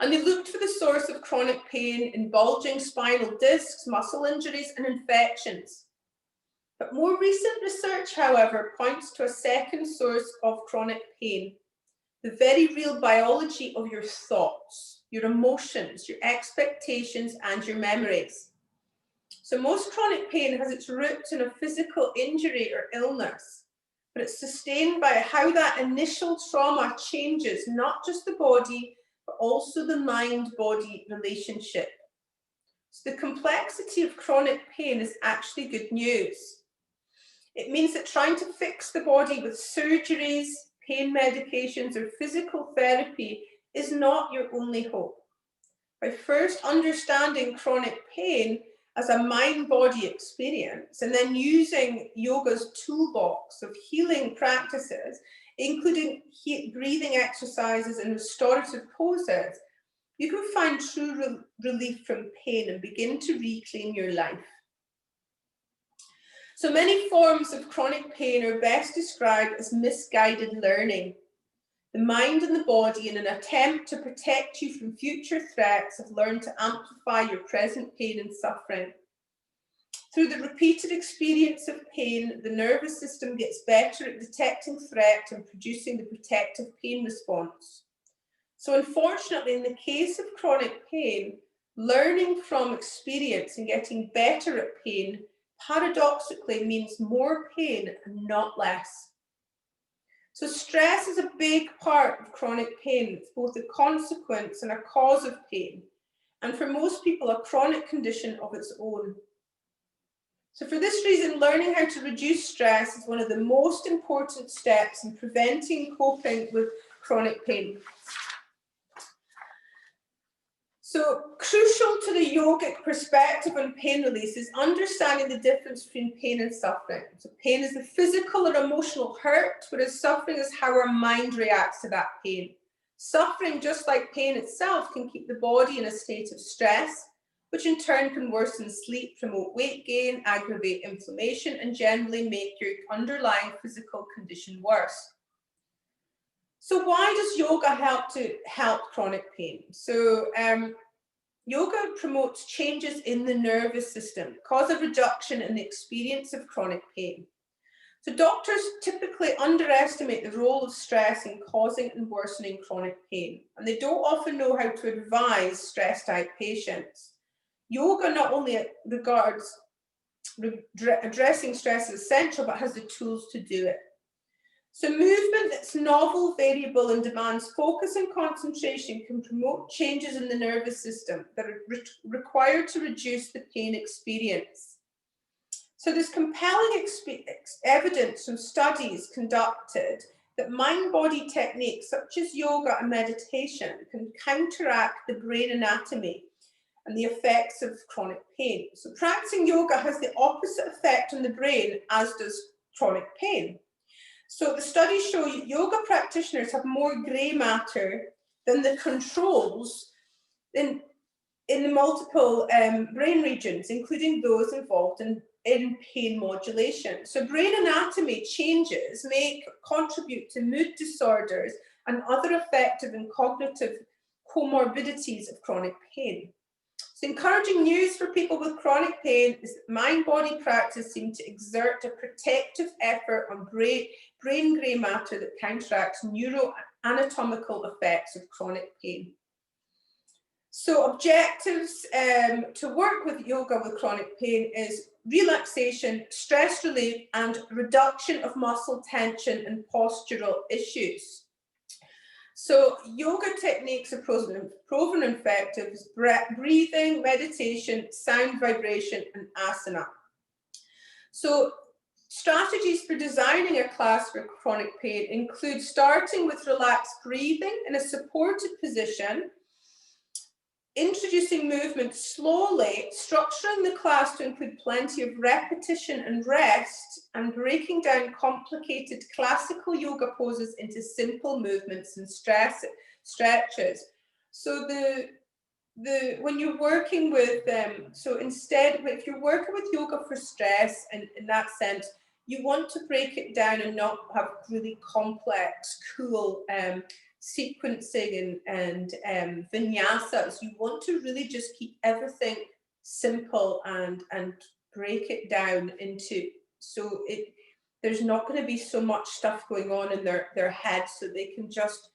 And they looked for the source of chronic pain in bulging spinal discs, muscle injuries, and infections. But more recent research, however, points to a second source of chronic pain, the very real biology of your thoughts, your emotions, your expectations, and your memories. So most chronic pain has its roots in a physical injury or illness, but it's sustained by how that initial trauma changes not just the body, but also the mind-body relationship. So the complexity of chronic pain is actually good news. It means that trying to fix the body with surgeries, pain medications, or physical therapy is not your only hope. By first understanding chronic pain as a mind-body experience, and then using yoga's toolbox of healing practices, including breathing exercises and restorative poses, you can find true relief from pain and begin to reclaim your life. So many forms of chronic pain are best described as misguided learning. The mind and the body, in an attempt to protect you from future threats, have learned to amplify your present pain and suffering. Through the repeated experience of pain, the nervous system gets better at detecting threat and producing the protective pain response. So unfortunately, in the case of chronic pain, learning from experience and getting better at pain paradoxically means more pain and not less. So stress is a big part of chronic pain. It's both a consequence and a cause of pain, and for most people, a chronic condition of its own. So for this reason, learning how to reduce stress is one of the most important steps in preventing coping with chronic pain. So crucial to the yogic perspective on pain release is understanding the difference between pain and suffering. So pain is the physical or emotional hurt, whereas suffering is how our mind reacts to that pain. Suffering, just like pain itself, can keep the body in a state of stress, which in turn can worsen sleep, promote weight gain, aggravate inflammation, and generally make your underlying physical condition worse. So why does yoga help chronic pain? So yoga promotes changes in the nervous system, cause a reduction in the experience of chronic pain. So doctors typically underestimate the role of stress in causing and worsening chronic pain, and they don't often know how to advise stress-type patients. Yoga not only regards addressing stress as essential, but has the tools to do it. So movement that's novel, variable, and demands focus and concentration can promote changes in the nervous system that are required to reduce the pain experience. So there's compelling evidence from studies conducted that mind-body techniques such as yoga and meditation can counteract the brain anatomy and the effects of chronic pain. So practicing yoga has the opposite effect on the brain as does chronic pain. So the studies show yoga practitioners have more grey matter than the controls in the multiple brain regions, including those involved in pain modulation. So brain anatomy changes may contribute to mood disorders and other affective and cognitive comorbidities of chronic pain. So encouraging news for people with chronic pain is that mind-body practice seems to exert a protective effort on brain grey matter that counteracts neuroanatomical effects of chronic pain. So objectives to work with yoga with chronic pain is relaxation, stress relief, and reduction of muscle tension and postural issues. So yoga techniques are proven effective as breathing, meditation, sound vibration, and asana. So Strategies for designing a class for chronic pain include starting with relaxed breathing in a supported position, introducing movement slowly, structuring the class to include plenty of repetition and rest, and breaking down complicated classical yoga poses into simple movements and stretches. So when you're working with so instead, if you're working with yoga for stress, and in that sense, you want to break it down and not have really complex, cool sequencing and vinyasas. You want to really just keep everything simple and break it down into, so there's not going to be so much stuff going on in their head, so they can just,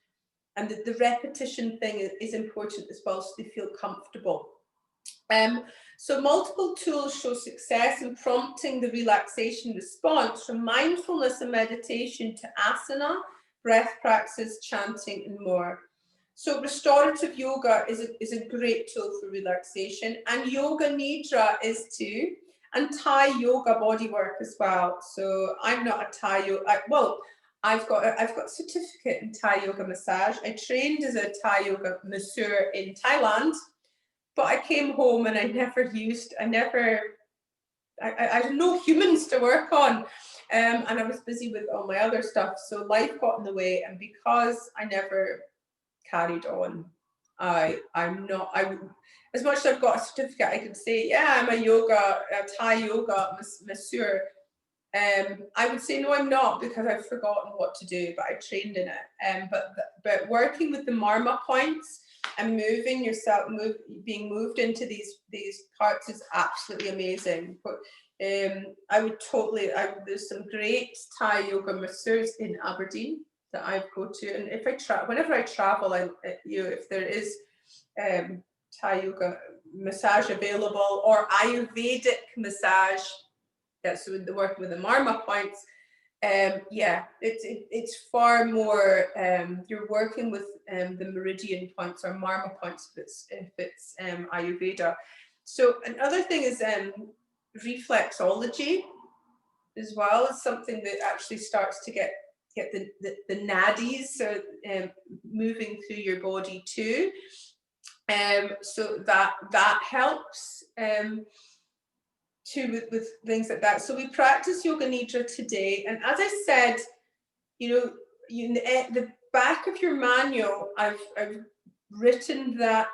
and the repetition thing is important as well, so they feel comfortable. So multiple tools show success in prompting the relaxation response, from mindfulness and meditation to asana, breath practice, chanting, and more. So restorative yoga is a great tool for relaxation, and yoga nidra is too, and Thai yoga bodywork as well. So I'm not a Thai yoga, well, I've got a certificate in Thai yoga massage. I trained as a Thai yoga masseur in Thailand, but I came home and I had no humans to work on. And I was busy with all my other stuff. So life got in the way. And because I never carried on, as much as I've got a certificate, I could say, yeah, I'm a Thai yoga masseur. I would say, no, I'm not, because I've forgotten what to do, but I trained in it. But working with the marma points and moving yourself, being moved into these parts is absolutely amazing. But there's some great Thai yoga masseurs in Aberdeen that I go to, and whenever I travel, if there is Thai yoga massage available, or Ayurvedic massage, so the working with the marma points, it's far more, you're working with the meridian points or marma points if it's Ayurveda. So another thing is reflexology as well, is something that actually starts to get the nadis moving through your body too. So that helps too with things like that. So we practice yoga nidra today, and as I said, the back of your manual, I've written that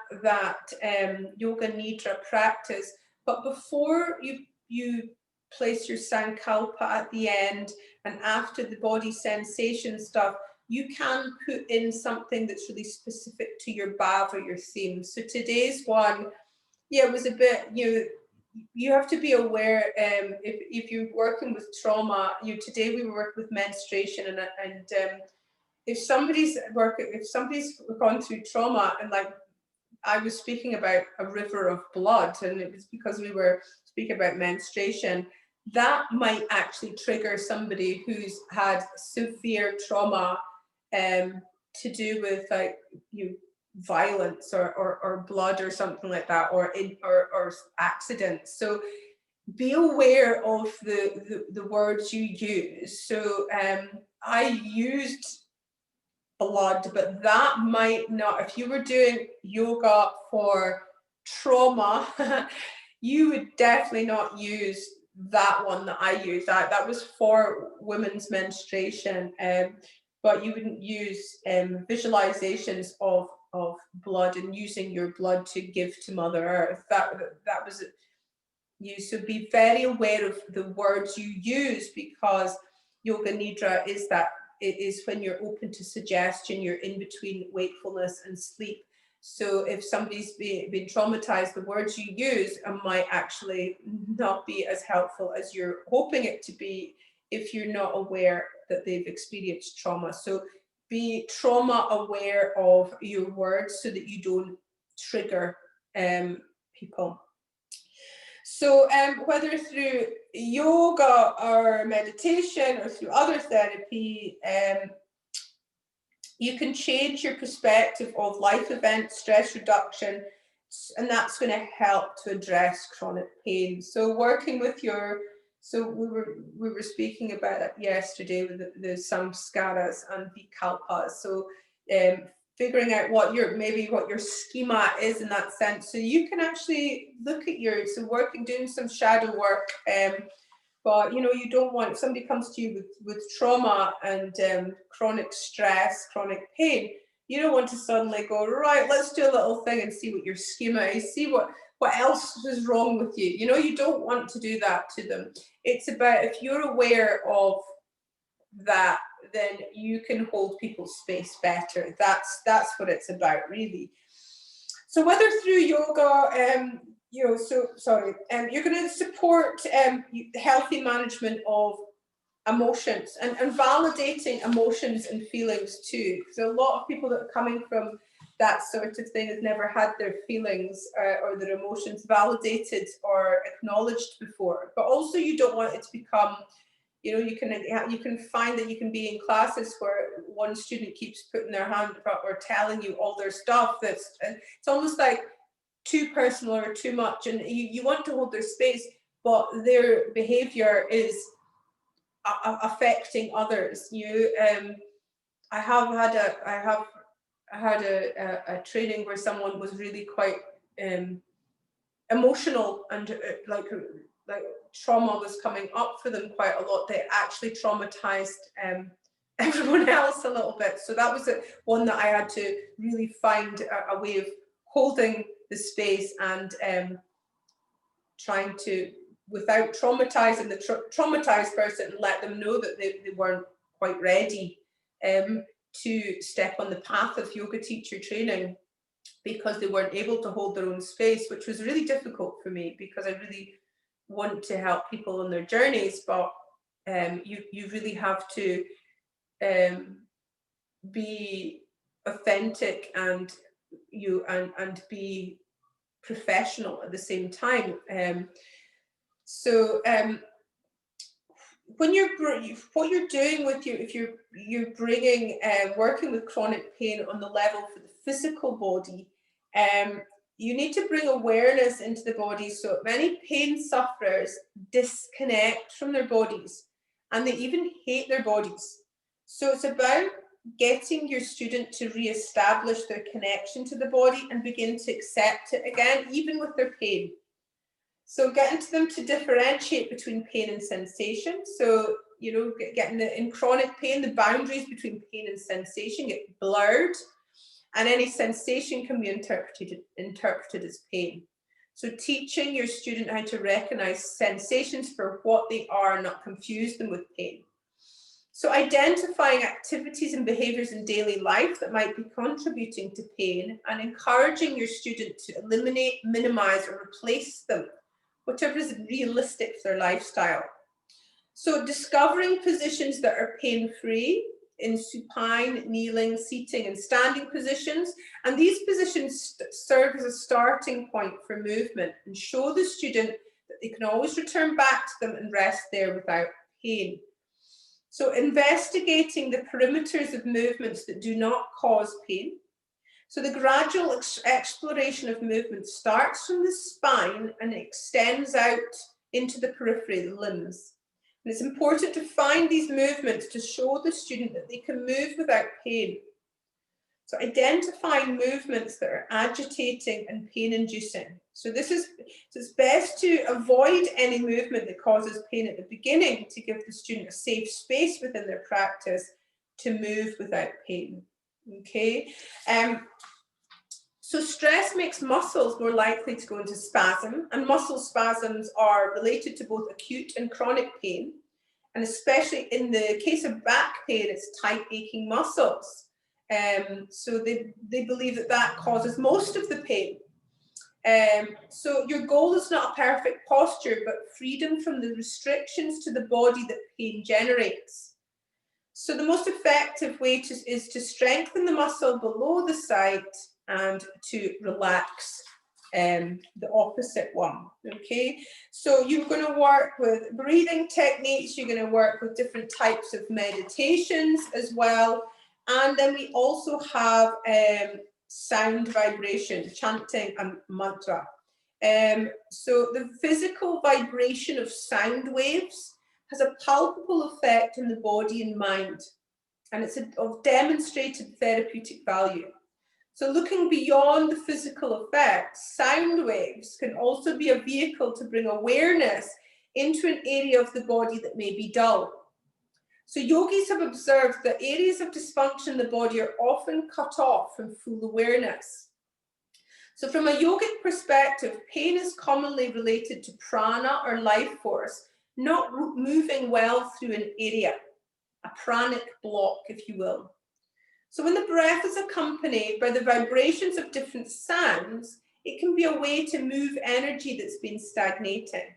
yoga nidra practice, but before you place your sankalpa at the end, and after the body sensation stuff, you can put in something that's really specific to your bhav or your theme. So today's one, it was a bit, you have to be aware, if you're working with trauma. Today we were working with menstruation, and if somebody's gone through trauma, and like I was speaking about a river of blood, and it was because we were speaking about menstruation, that might actually trigger somebody who's had severe trauma to do with violence or blood or something like that, or accidents. So be aware of the words you use. So I used blood, but that might not, if you were doing yoga for trauma, you would definitely not use that one that I used. That was for women's menstruation, but you wouldn't use visualizations of blood and using your blood to give to Mother Earth. That was you. So be very aware of the words you use, because yoga nidra is that it is when you're open to suggestion, you're in between wakefulness and sleep. So if somebody's been traumatized, the words you use might actually not be as helpful as you're hoping it to be if you're not aware that they've experienced trauma. So be trauma aware of your words so that you don't trigger people. So whether through yoga or meditation or through other therapy, you can change your perspective of life events, stress reduction, and that's going to help to address chronic pain. So working with your So we were speaking about it yesterday with the samskaras and vikalpas. So figuring out what your schema is in that sense. So you can actually look at doing some shadow work. But you don't want, if somebody comes to you with trauma and chronic stress, chronic pain, you don't want to suddenly go, right, let's do a little thing and see what your schema is, see what else is wrong with you. You don't want to do that to them. It's about, if you're aware of that, then you can hold people's space better. That's what it's about, really. So whether through yoga, you're going to support healthy management of emotions and validating emotions and feelings too. So a lot of people that are coming from that sort of thing have never had their feelings or their emotions validated or acknowledged before. But also, you don't want it to become, you can find that you can be in classes where one student keeps putting their hand up or telling you all their stuff that's, it's almost like too personal or too much, and you want to hold their space, but their behavior is affecting others. I have had a training where someone was really quite emotional, and like trauma was coming up for them quite a lot. They actually traumatized everyone else a little bit. So that was one that I had to really find a way of holding the space and trying to, without traumatizing the traumatized person, and let them know that they weren't quite ready to step on the path of yoga teacher training, because they weren't able to hold their own space, which was really difficult for me, because I really want to help people on their journeys, but you really have to be authentic and be professional at the same time. When what you're doing with if you're bringing working with chronic pain on the level for the physical body, you need to bring awareness into the body. So many pain sufferers disconnect from their bodies, and they even hate their bodies. So it's about getting your student to re-establish their connection to the body and begin to accept it again, even with their pain. So getting to them to differentiate between pain and sensation. So, getting in chronic pain, the boundaries between pain and sensation get blurred, and any sensation can be interpreted as pain. So teaching your student how to recognize sensations for what they are and not confuse them with pain. So identifying activities and behaviors in daily life that might be contributing to pain, and encouraging your student to eliminate, minimize, or replace them, whatever is realistic for their lifestyle. So discovering positions that are pain-free in supine, kneeling, seating, and standing positions. And these positions serve as a starting point for movement and show the student that they can always return back to them and rest there without pain. So investigating the perimeters of movements that do not cause pain. So the gradual exploration of movement starts from the spine and extends out into the periphery, the limbs. And it's important to find these movements to show the student that they can move without pain. So identifying movements that are agitating and pain-inducing. So it's best to avoid any movement that causes pain at the beginning, to give the student a safe space within their practice to move without pain. Okay. So stress makes muscles more likely to go into spasm, and muscle spasms are related to both acute and chronic pain. And especially in the case of back pain, it's tight, aching muscles. So they believe that causes most of the pain. So your goal is not a perfect posture, but freedom from the restrictions to the body that pain generates. So the most effective way is to strengthen the muscle below the site and to relax the opposite one. Okay, so you're going to work with breathing techniques, you're going to work with different types of meditations as well, and then we also have sound vibration, chanting and mantra. So the physical vibration of sound waves has a palpable effect on the body and mind, and it's of demonstrated therapeutic value. So looking beyond the physical effects, sound waves can also be a vehicle to bring awareness into an area of the body that may be dull. So yogis have observed that areas of dysfunction in the body are often cut off from full awareness. So from a yogic perspective, pain is commonly related to prana or life force, not moving well through an area, a pranic block, if you will. So when the breath is accompanied by the vibrations of different sounds, it can be a way to move energy that's been stagnating.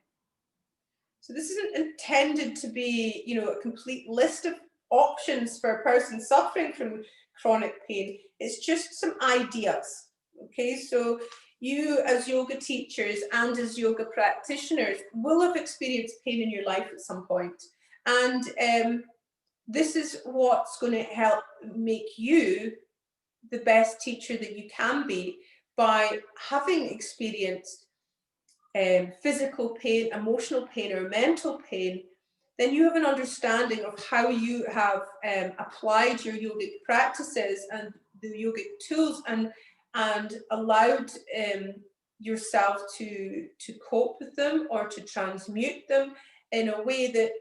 So this isn't intended to be, a complete list of options for a person suffering from chronic pain. It's just some ideas. Okay, so you as yoga teachers and as yoga practitioners will have experienced pain in your life at some point. And this is what's going to help make you the best teacher that you can be, by having experienced physical pain, emotional pain, or mental pain. Then you have an understanding of how you have applied your yogic practices and the yogic tools and allowed yourself to cope with them or to transmute them in a way that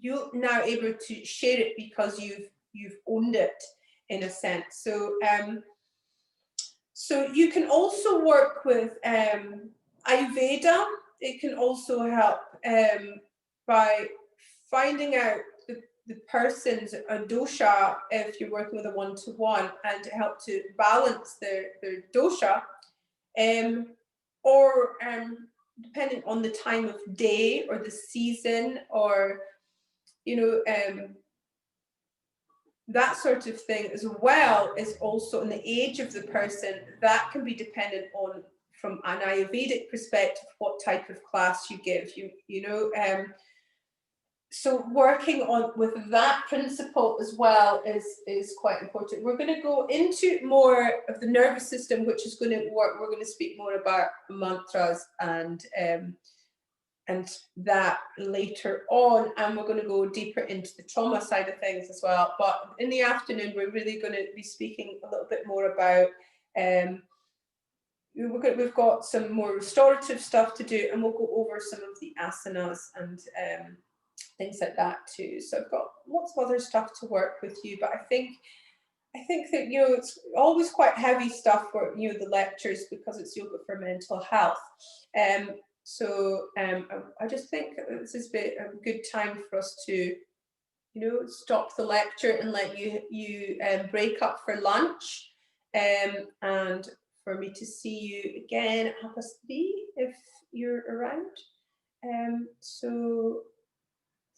you're now able to share it because you've owned it in a sense. So you can also work with Ayurveda. It can also help by finding out the person's dosha if you're working with a one-to-one, and to help to balance their dosha, or depending on the time of day or the season, or that sort of thing, as well as also in the age of the person. That can be dependent on, from an Ayurvedic perspective, what type of class you give. So working on with that principle as well is quite important. We're going to go into more of the nervous system, which is going to work. We're going to speak more about mantras and that later on, and we're going to go deeper into the trauma side of things as well. But in the afternoon, we're really going to be speaking a little bit more about we've got some more restorative stuff to do, and we'll go over some of the asanas and things like that too. So I've got lots of other stuff to work with you, but I think that it's always quite heavy stuff for the lectures, because it's yoga for mental health. So I just think this has been a good time for us to stop the lecture and let you break up for lunch, and for me to see you again at 3:30 if you're around. So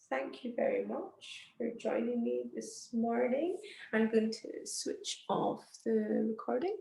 thank you very much for joining me this morning. I'm going to switch off the recording.